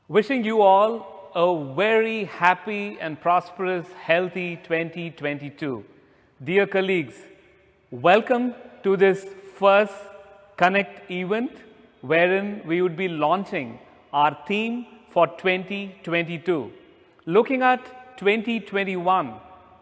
Wishing you all a very happy and prosperous, healthy 2022. Dear colleagues, welcome to this first Connect event wherein we would be launching our theme for 2022. Looking at 2021,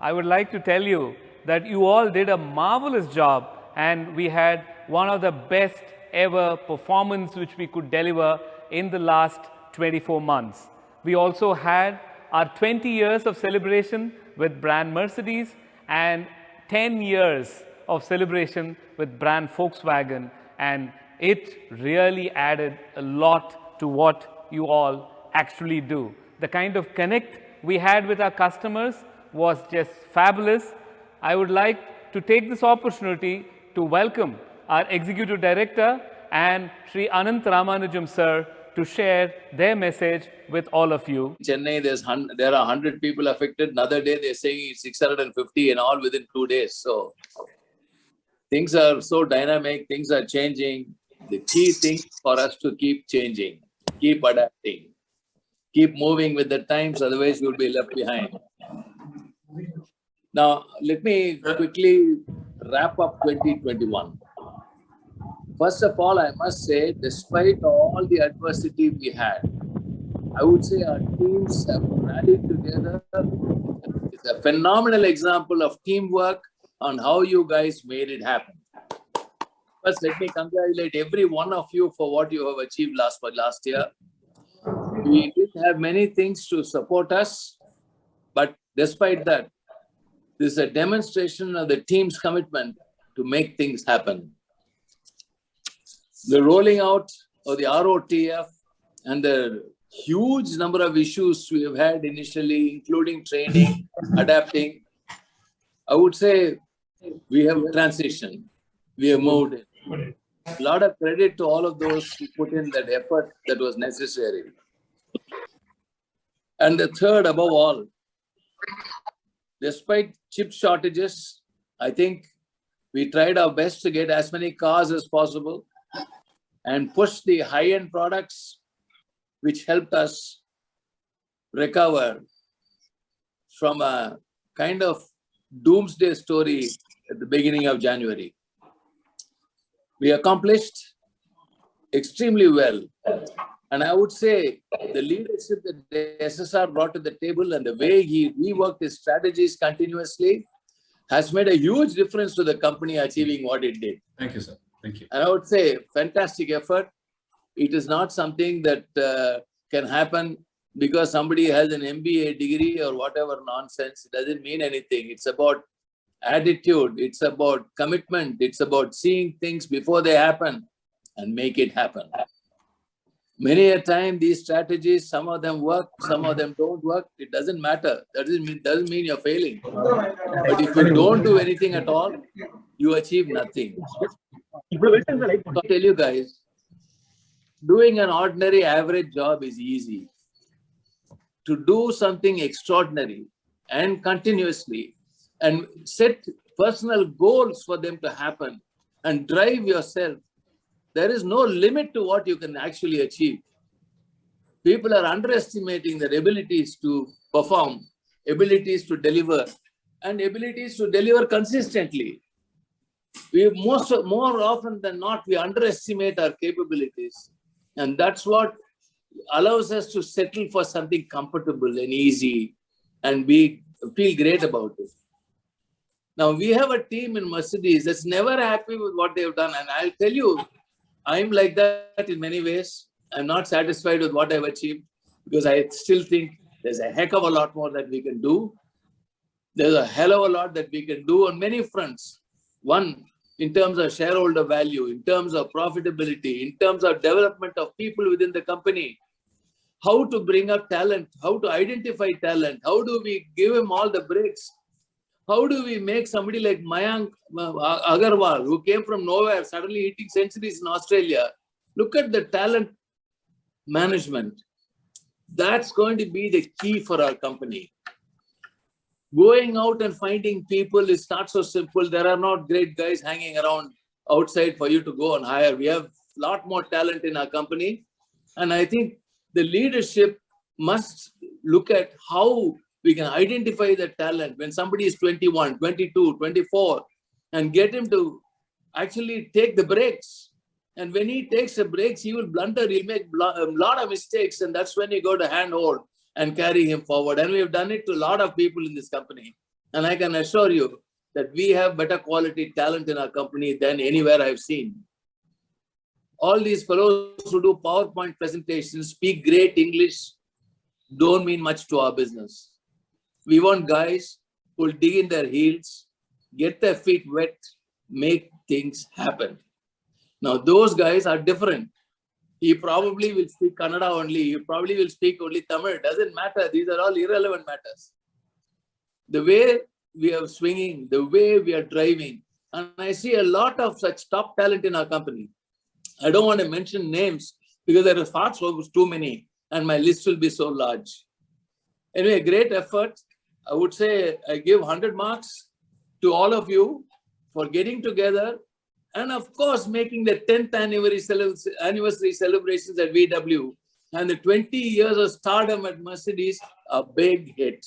I would like to tell you that you all did a marvelous job and we had one of the best ever performance which we could deliver in the last 24 months. We also had our 20 years of celebration with brand Mercedes and 10 years of celebration with brand Volkswagen, and it really added a lot to what you all actually do. The kind of connect we had with our customers was just fabulous. I would like to take this opportunity to welcome our Executive Director and Sri Ananth Ramanujam sir to share their message with all of you. Chennai, there are 100 people affected. Another day they're saying it's 650 and all within 2 days. So things are so dynamic, things are changing. The key thing for us to keep changing, keep adapting, keep moving with the times, otherwise you'll be left behind. Now, let me quickly wrap up 2021. First of all, I must say, despite all the adversity we had, I would say our teams have rallied together. It's a phenomenal example of teamwork on how you guys made it happen. First, let me congratulate every one of you for what you have achieved last year. We did have many things to support us, but despite that, this is a demonstration of the team's commitment to make things happen. The rolling out of the ROTF and the huge number of issues we have had initially, including training, adapting, I would say we have transitioned, we have moved in. A lot of credit to all of those who put in that effort that was necessary. And the third, above all, despite chip shortages, I think we tried our best to get as many cars as possible and push the high-end products, which helped us recover from a kind of doomsday story at the beginning of January. We accomplished extremely well. And I would say the leadership that the SSR brought to the table and the way he reworked his strategies continuously has made a huge difference to the company achieving what it did. Thank you, sir. Thank you. And I would say fantastic effort. It is not something that can happen because somebody has an MBA degree or whatever nonsense. It doesn't mean anything. It's about attitude. It's about commitment. It's about seeing things before they happen and make it happen. Many a time these strategies, some of them work, some of them don't work. It doesn't matter. That doesn't mean you're failing. But if you don't do anything at all, you achieve nothing. I'll tell you guys, doing an ordinary average job is easy. To do something extraordinary and continuously and set personal goals for them to happen and drive yourself, there is no limit to what you can actually achieve. People are underestimating their abilities to perform, abilities to deliver, and abilities to deliver consistently. More often than not, we underestimate our capabilities. And that's what allows us to settle for something comfortable and easy and feel great about it. Now, we have a team in Mercedes that's never happy with what they've done. And I'll tell you, I'm like that in many ways. I'm not satisfied with what I've achieved because I still think there's a heck of a lot more that we can do. There's a hell of a lot that we can do on many fronts. One, in terms of shareholder value, in terms of profitability, in terms of development of people within the company, how to bring up talent, how to identify talent, how do we give him all the breaks? How do we make somebody like Mayank Agarwal, who came from nowhere, suddenly hitting centuries in Australia? Look at the talent management. That's going to be the key for our company. Going out and finding people is not so simple. There are not great guys hanging around outside for you to go and hire. We have a lot more talent in our company. And I think the leadership must look at how we can identify the talent when somebody is 21, 22, 24, and get him to actually take the breaks. And when he takes the breaks, he will blunder, he'll make a lot of mistakes, and that's when you go to handhold and carry him forward. And we have done it to a lot of people in this company. And I can assure you that we have better quality talent in our company than anywhere I've seen. All these fellows who do PowerPoint presentations, speak great English, don't mean much to our business. We want guys who will dig in their heels, get their feet wet, make things happen. Now, those guys are different. He probably will speak Kannada only. He probably will speak only Tamil. Doesn't matter. These are all irrelevant matters. The way we are swinging, the way we are driving, and I see a lot of such top talent in our company. I don't want to mention names because there are far too many, and my list will be so large. Anyway, great effort. I would say I give 100 marks to all of you for getting together and, of course, making the 10th anniversary celebrations at VW and the 20 years of stardom at Mercedes a big hit.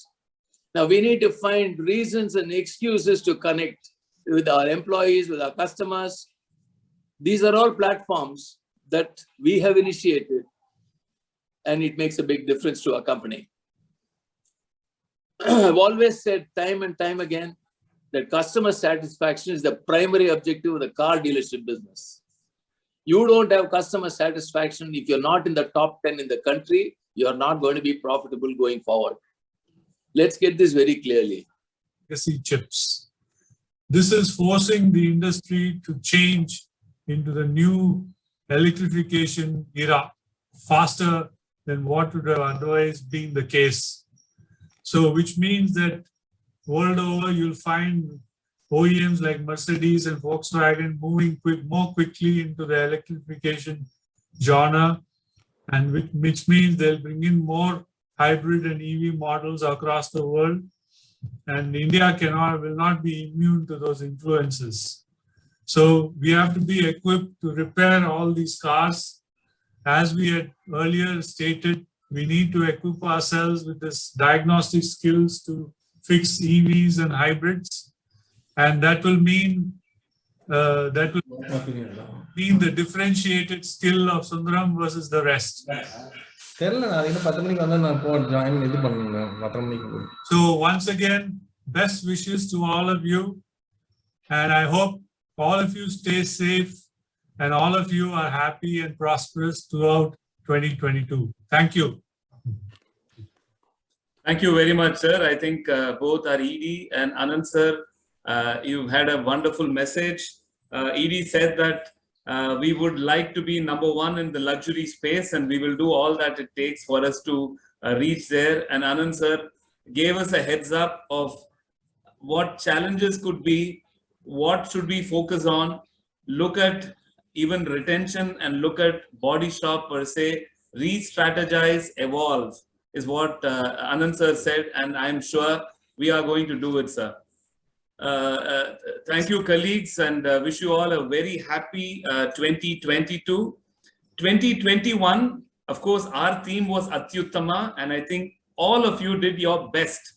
Now, we need to find reasons and excuses to connect with our employees, with our customers. These are all platforms that we have initiated, and it makes a big difference to our company. I've always said time and time again that customer satisfaction is the primary objective of the car dealership business. You don't have customer satisfaction if you're not in the top 10 in the country, you're not going to be profitable going forward. Let's get this very clearly. Legacy chips. This is forcing the industry to change into the new electrification era faster than what would have otherwise been the case. So, which means that world over, you'll find OEMs like Mercedes and Volkswagen moving more quickly into the electrification genre, and which means they'll bring in more hybrid and EV models across the world. And India will not be immune to those influences. So we have to be equipped to repair all these cars. As we had earlier stated, we need to equip ourselves with this diagnostic skills to fix EVs and hybrids. And that will mean the differentiated skill of Sundaram versus the rest. So once again, best wishes to all of you. And I hope all of you stay safe and all of you are happy and prosperous throughout 2022. Thank you. Thank you very much, sir. I think both our ED and Ananth sir, you've had a wonderful message. ED said that we would like to be number one in the luxury space, and we will do all that it takes for us to reach there. And Ananth sir gave us a heads up of what challenges could be, what should we focus on, look at even retention and look at body shop per se, re-strategize, evolve is what Ananth sir said, and I'm sure we are going to do it, sir. Thank you, colleagues, and wish you all a very happy 2022. 2021, of course, our theme was Atyuttama, and I think all of you did your best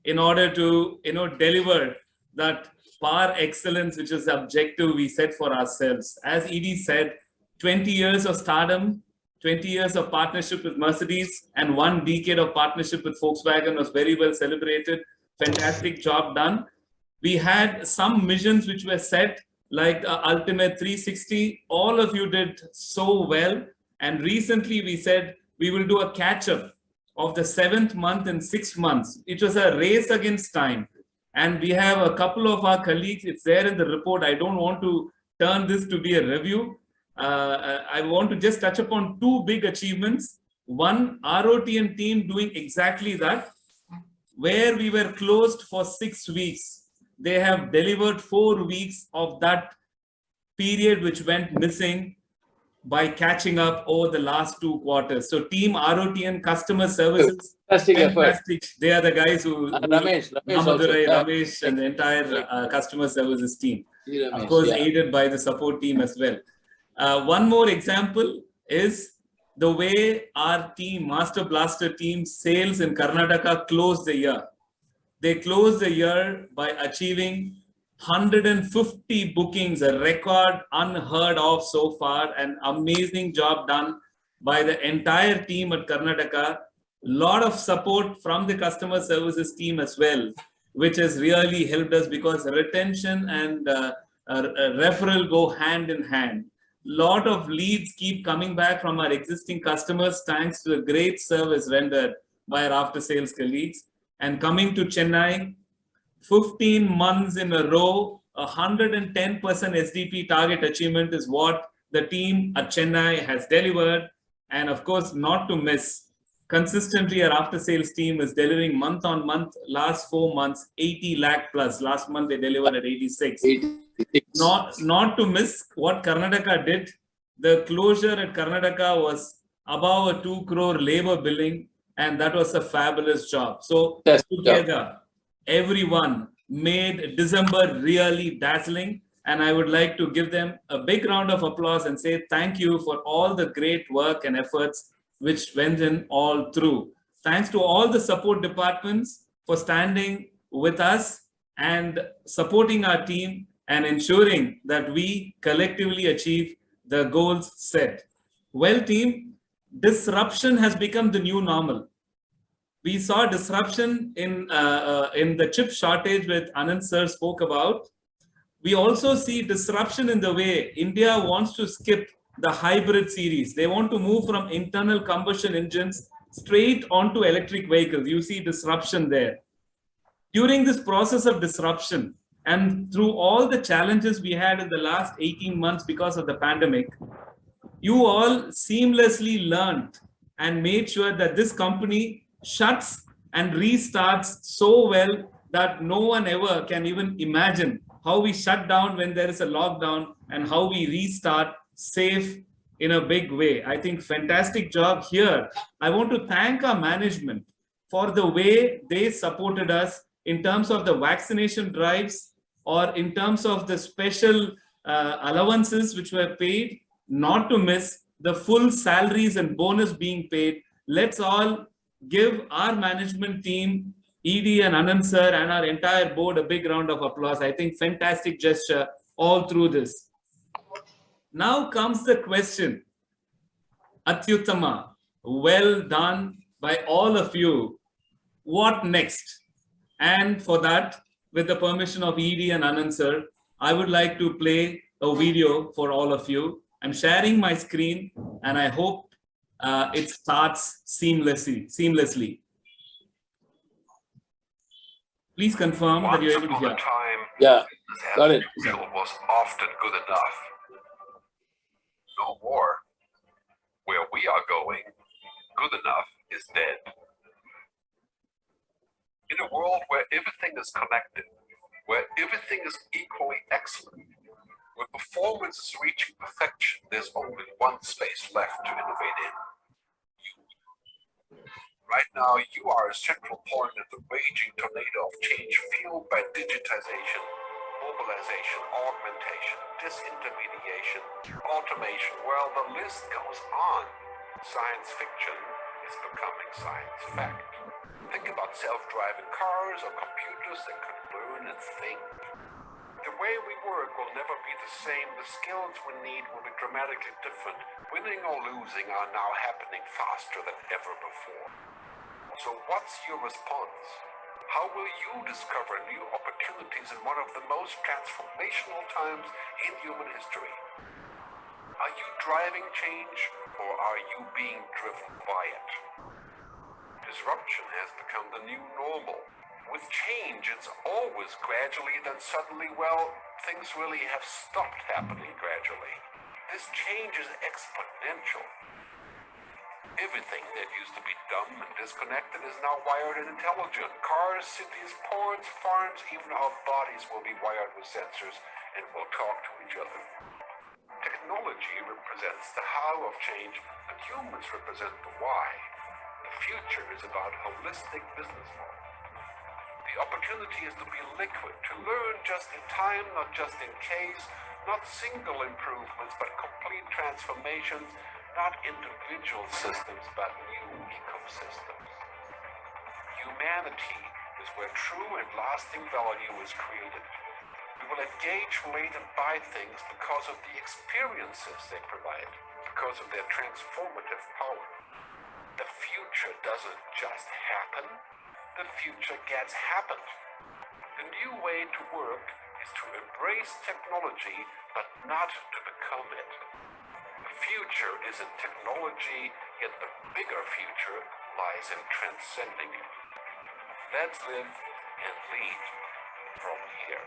in order to deliver that par excellence, which is the objective we set for ourselves. As ED said, 20 years of stardom, 20 years of partnership with Mercedes, and 1 decade of partnership with Volkswagen was very well celebrated. Fantastic job done. We had some missions which were set, like Ultimate 360. All of you did so well. And recently we said we will do a catch-up of the 7th month in 6 months. It was a race against time. And we have a couple of our colleagues. It's there in the report. I don't want to turn this to be a review. I want to just touch upon 2 big achievements. One, ROTN team doing exactly that, where we were closed for 6 weeks. They have delivered 4 weeks of that period which went missing by catching up over the last 2 quarters. So team ROTN customer services, fantastic. They are the guys who Ramesh and the entire customer services team. Of course, aided by the support team as well. One more example is the way our team, Master Blaster team, sales in Karnataka closed the year. They closed the year by achieving 150 bookings, a record unheard of so far. An amazing job done by the entire team at Karnataka. Lot of support from the customer services team as well, which has really helped us because retention and referral go hand in hand. Lot of leads keep coming back from our existing customers thanks to the great service rendered by our after sales colleagues. And coming to Chennai, 15 months in a row, 110% SDP target achievement is what the team at Chennai has delivered. And of course, not to miss, consistently our after sales team is delivering month on month, last 4 months, 80 lakh plus. Last month they delivered at 86. Not to miss what Karnataka did. The closure at Karnataka was above a 2 crore labor billing, and that was a fabulous job. So together, everyone made December really dazzling, and I would like to give them a big round of applause and say thank you for all the great work and efforts which went in all through. Thanks to all the support departments for standing with us and supporting our team and ensuring that we collectively achieve the goals set. Well, team, disruption has become the new normal. We saw disruption in the chip shortage which Ananth sir spoke about. We also see disruption in the way India wants to skip the hybrid series. They want to move from internal combustion engines straight onto electric vehicles. You see disruption there. During this process of disruption and through all the challenges we had in the last 18 months because of the pandemic, you all seamlessly learned and made sure that this company shuts and restarts so well that no one ever can even imagine how we shut down when there is a lockdown and how we restart safe in a big way. I think fantastic job here. I want to thank our management for the way they supported us in terms of the vaccination drives or in terms of the special allowances which were paid, not to miss the full salaries and bonus being paid. Let's all give our management team, ED and Ananth sir, and our entire board a big round of applause. I think fantastic gesture all through this. Now comes the question. Atyuttama, well done by all of you. What next? And for that, with the permission of ED and Ananth sir, I would like to play a video for all of you. I'm sharing my screen and I hope it starts seamlessly. Please confirm that you're able to hear. Yeah, got it. Was often good enough. No more. Where we are going, good enough is dead. In a world where everything is connected, where everything is equally excellent, where performance is reaching perfection, there's only one space left to innovate in. Right now, you are a central point in the raging tornado of change fueled by digitization, mobilization, augmentation, disintermediation, automation. Well, the list goes on. Science fiction is becoming science fact. Think about self-driving cars or computers that can learn and think. The way we work will never be the same. The skills we need will be dramatically different. Winning or losing are now happening faster than ever before. So what's your response? How will you discover new opportunities in one of the most transformational times in human history? Are you driving change or are you being driven by it? Disruption has become the new normal. With change, it's always gradually, then suddenly, well, things really have stopped happening gradually. This change is exponential. Everything that used to be dumb and disconnected is now wired and intelligent. Cars, cities, ports, farms, even our bodies will be wired with sensors and will talk to each other. Technology represents the how of change, and humans represent the why. The future is about holistic business model. The opportunity is to be liquid, to learn just in time, not just in case, not single improvements, but complete transformations, not individual systems, but new ecosystems. Humanity is where true and lasting value is created. We will engage, relate, and buy things because of the experiences they provide, because of their transformative power. The future doesn't just happen, the future gets happened. The new way to work is to embrace technology, but not to become it. The future is in technology, yet the bigger future lies in transcending it. Let's live and lead from here.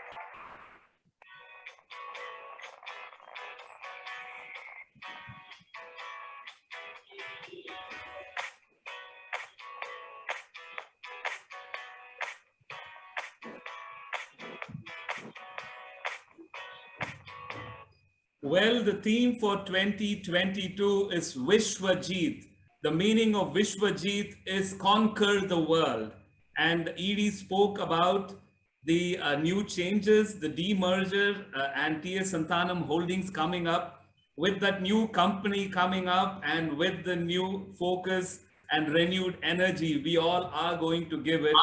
Well, the theme for 2022 is Vishwajit. The meaning of Vishwajit is conquer the world. And ED spoke about the new changes, the demerger and TS Santhanam Holdings coming up. With that new company coming up and with the new focus and renewed energy, we all are going to give it.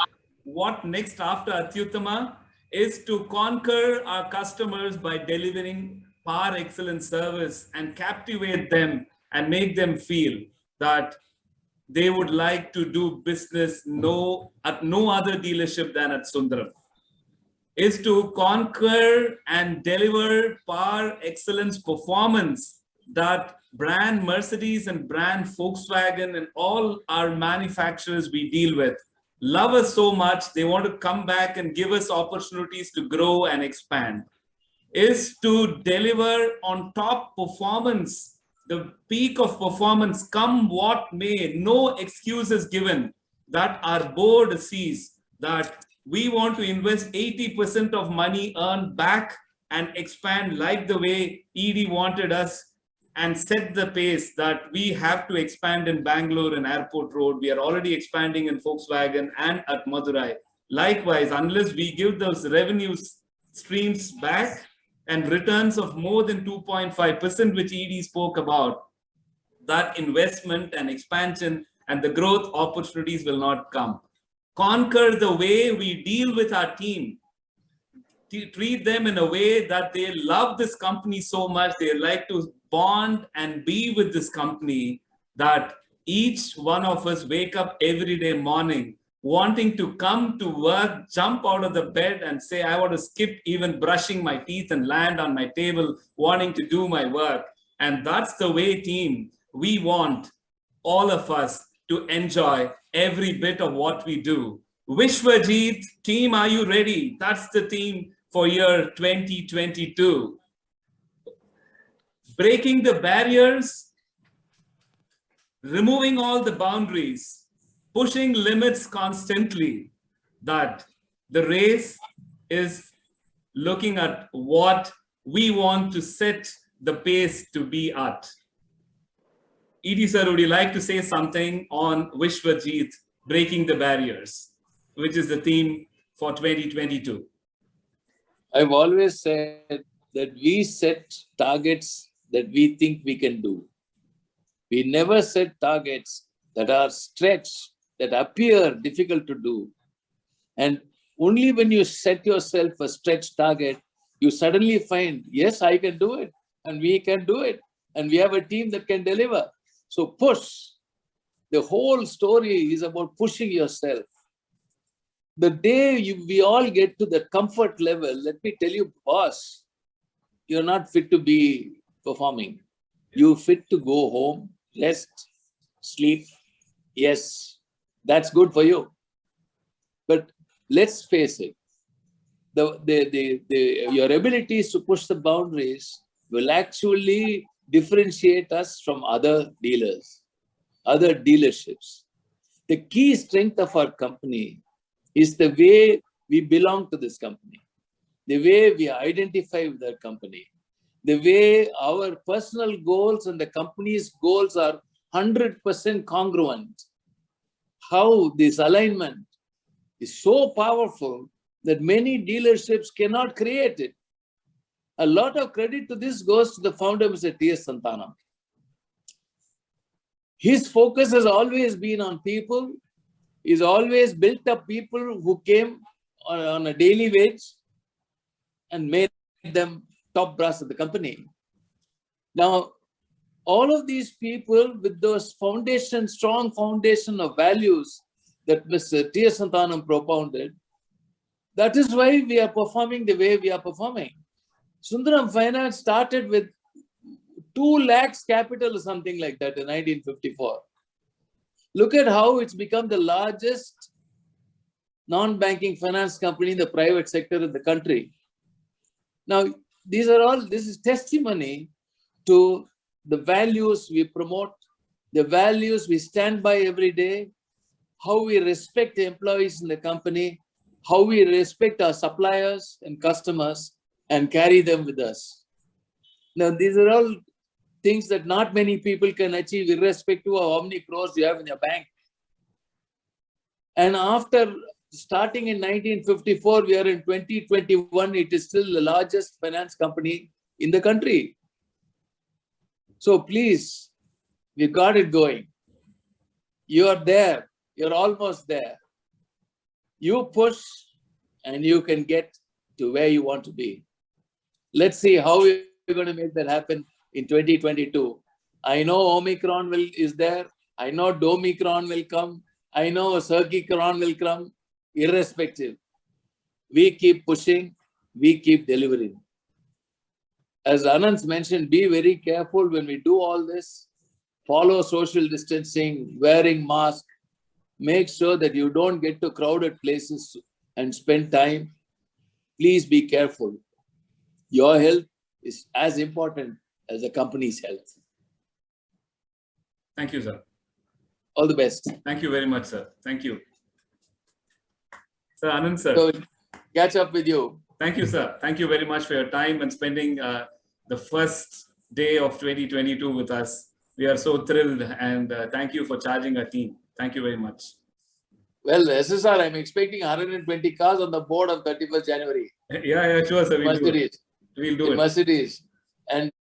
What next after Atyuttama is to conquer our customers by delivering par excellent service and captivate them and make them feel that they would like to do business at no other dealership than at Sundaram. Is to conquer and deliver par excellence performance that brand Mercedes and brand Volkswagen and all our manufacturers we deal with love us so much, they want to come back and give us opportunities to grow and expand. Is to deliver on top performance, the peak of performance, come what may, no excuses given, that our board sees that we want to invest 80% of money earned back and expand like the way ED wanted us and set the pace that we have to expand in Bangalore and Airport Road. We are already expanding in Volkswagen and at Madurai. Likewise, unless we give those revenue streams back and returns of more than 2.5%, which ED spoke about, that investment and expansion and the growth opportunities will not come. Conquer the way we deal with our team. Treat them in a way that they love this company so much, they like to bond and be with this company, that each one of us wake up every day morning wanting to come to work, jump out of the bed and say, I want to skip even brushing my teeth and land on my table, wanting to do my work. And that's the way, team, we want all of us to enjoy every bit of what we do. Vishwajit, team, are you ready? That's the theme for year 2022. Breaking the barriers, removing all the boundaries, pushing limits constantly, that the race is looking at what we want to set the pace to be at. ED sir, would you like to say something on Vishwajit, breaking the barriers, which is the theme for 2022? I've always said that we set targets that we think we can do. We never set targets that are stretched, that appear difficult to do. And only when you set yourself a stretch target, you suddenly find, yes, I can do it, and we can do it, and we have a team that can deliver. So push. The whole story is about pushing yourself. The day we all get to the comfort level, let me tell you, boss, you're not fit to be performing. You're fit to go home, rest, sleep. Yes, that's good for you. But let's face it, your abilities to push the boundaries will actually differentiate us from other dealers, other dealerships. The key strength of our company is the way we belong to this company, the way we identify with our company, the way our personal goals and the company's goals are 100% congruent. How this alignment is so powerful that many dealerships cannot create it. A lot of credit to this goes to the founder, Mr. T.S. Santhanam. His focus has always been on people. He's always built up people who came on a daily wage and made them top brass of the company. Now, all of these people with those strong foundation of values that Mr. T. S. Santhanam propounded, that is why we are performing the way we are performing. Sundaram Finance started with 2 lakhs capital or something like that in 1954. Look at how it's become the largest non-banking finance company in the private sector in the country. Now, this is testimony to the values we promote, the values we stand by every day, how we respect the employees in the company, how we respect our suppliers and customers and carry them with us. Now, these are all things that not many people can achieve irrespective of how many crores you have in your bank. And after starting in 1954, we are in 2021, it is still the largest finance company in the country. So please, we got it going. You are there. You're almost there. You push and you can get to where you want to be. Let's see how we're going to make that happen in 2022. I know Omicron is there. I know Domicron will come. I know Circicron will come. Irrespective, we keep pushing, we keep delivering. As Ananth mentioned, be very careful when we do all this. Follow social distancing, wearing mask. Make sure that you don't get to crowded places and spend time. Please be careful. Your health is as important as the company's health. Thank you, sir. All the best. Thank you very much, sir. Thank you. Sir, Ananth, sir. So, catch up with you. Thank you, sir. Thank you very much for your time and spending the first day of 2022 with us. We are so thrilled, and thank you for charging our team. Thank you very much. Well, SSR, I'm expecting 120 cars on the board on 31st January. Yeah, sure, sir. We'll do it. We'll do it. Mercedes. And